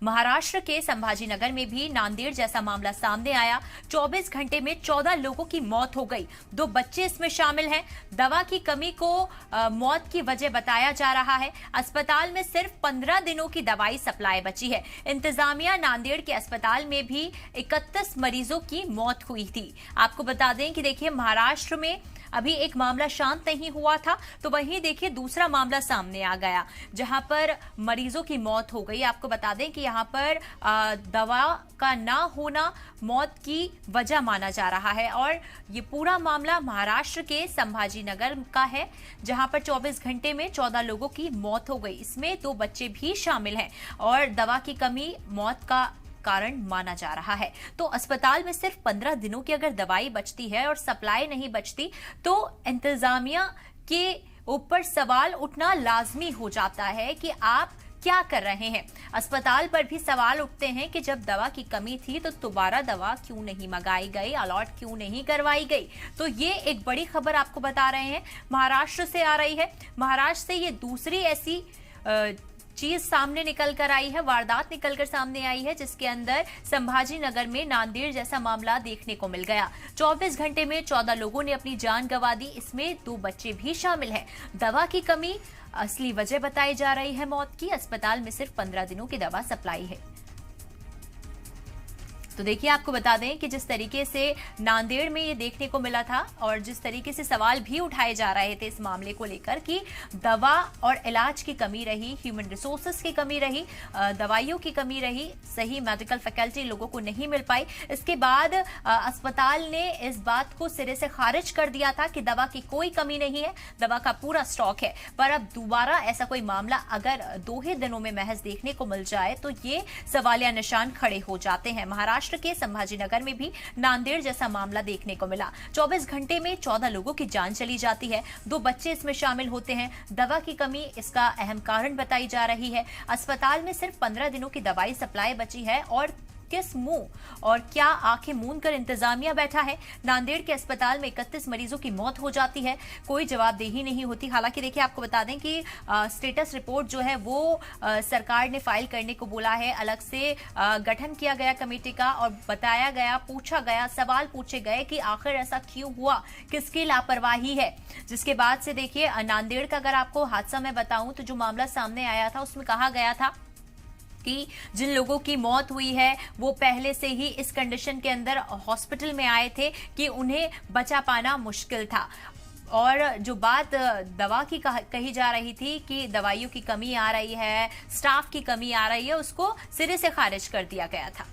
महाराष्ट्र के संभाजीनगर में भी नांदेड़ जैसा मामला सामने आया। 24 घंटे में 14 लोगों की मौत हो गई। 2 बच्चे इसमें शामिल हैं। दवा की कमी को मौत की वजह बताया जा रहा है। अस्पताल में सिर्फ 15 दिनों की दवाई सप्लाई बची है। इंतजामिया नांदेड़ के अस्पताल में भी 31 मरीजों की मौत हुई थी। आपको बता दें कि देखिए, महाराष्ट्र में अभी एक मामला शांत नहीं हुआ था, तो वहीं देखिए दूसरा मामला सामने आ गया जहां पर मरीजों की मौत हो गई। आपको बता दें कि यहां पर दवा का ना होना मौत की वजह माना जा रहा है और ये पूरा मामला महाराष्ट्र के संभाजीनगर का है, जहां पर 24 घंटे में 14 लोगों की मौत हो गई। इसमें 2 बच्चे भी शामिल हैं और दवा की कमी मौत का कारण माना जा रहा है। तो अस्पताल में सिर्फ 15 दिनों की अगर दवाई बचती है और सप्लाई नहीं बचती, तो इंतजामिया के ऊपर सवाल उठना लाजमी हो जाता है कि आप क्या कर रहे हैं। अस्पताल पर भी सवाल उठते हैं कि जब दवा की कमी थी तो दोबारा दवा क्यों नहीं मंगाई गई, अलॉट क्यों नहीं करवाई गई। तो ये एक बड़ी खबर आपको बता रहे हैं, महाराष्ट्र से आ रही है। महाराष्ट्र से ये दूसरी ऐसी चीज सामने निकल कर आई है, वारदात निकल कर सामने आई है, जिसके अंदर संभाजीनगर में नांदेड़ जैसा मामला देखने को मिल गया। 24 घंटे में 14 लोगों ने अपनी जान गंवा दी। इसमें 2 बच्चे भी शामिल हैं। दवा की कमी असली वजह बताई जा रही है मौत की। अस्पताल में सिर्फ 15 दिनों की दवा सप्लाई है। तो देखिए, आपको बता दें कि जिस तरीके से नांदेड़ में ये देखने को मिला था और जिस तरीके से सवाल भी उठाए जा रहे थे इस मामले को लेकर कि दवा और इलाज की कमी रही, ह्यूमन रिसोर्सेज की कमी रही, दवाइयों की कमी रही, सही मेडिकल फैकल्टी लोगों को नहीं मिल पाई। इसके बाद अस्पताल ने इस बात को सिरे से खारिज कर दिया था कि दवा की कोई कमी नहीं है, दवा का पूरा स्टॉक है। पर अब दोबारा ऐसा कोई मामला अगर 2 ही दिनों में महज देखने को मिल जाए तो ये सवालिया निशान खड़े हो जाते हैं। महाराष्ट्र के संभाजीनगर में भी नांदेड़ जैसा मामला देखने को मिला। 24 घंटे में 14 लोगों की जान चली जाती है। 2 बच्चे इसमें शामिल होते हैं। दवा की कमी इसका अहम कारण बताई जा रही है। अस्पताल में सिर्फ 15 दिनों की दवाई सप्लाई बची है और किस मुंह और क्या आंखें मूंद कर इंतजामिया बैठा है। नांदेड़ के अस्पताल में 31 मरीजों की मौत हो जाती है, कोई जवाबदेही नहीं होती। हालांकि देखिए, आपको बता दें कि स्टेटस रिपोर्ट जो है वो सरकार ने फाइल करने को बोला है। अलग से गठन किया गया कमेटी का और बताया गया, पूछा गया, सवाल पूछे गए कि आखिर ऐसा क्यों हुआ, किसकी लापरवाही है। जिसके बाद से देखिए, नांदेड़ का अगर आपको हादसा मैं बताऊं तो जो मामला सामने आया था उसमें कहा गया था कि जिन लोगों की मौत हुई है वो पहले से ही इस कंडीशन के अंदर हॉस्पिटल में आए थे कि उन्हें बचा पाना मुश्किल था। और जो बात दवा की कही जा रही थी कि दवाइयों की कमी आ रही है, स्टाफ की कमी आ रही है, उसको सिरे से खारिज कर दिया गया था।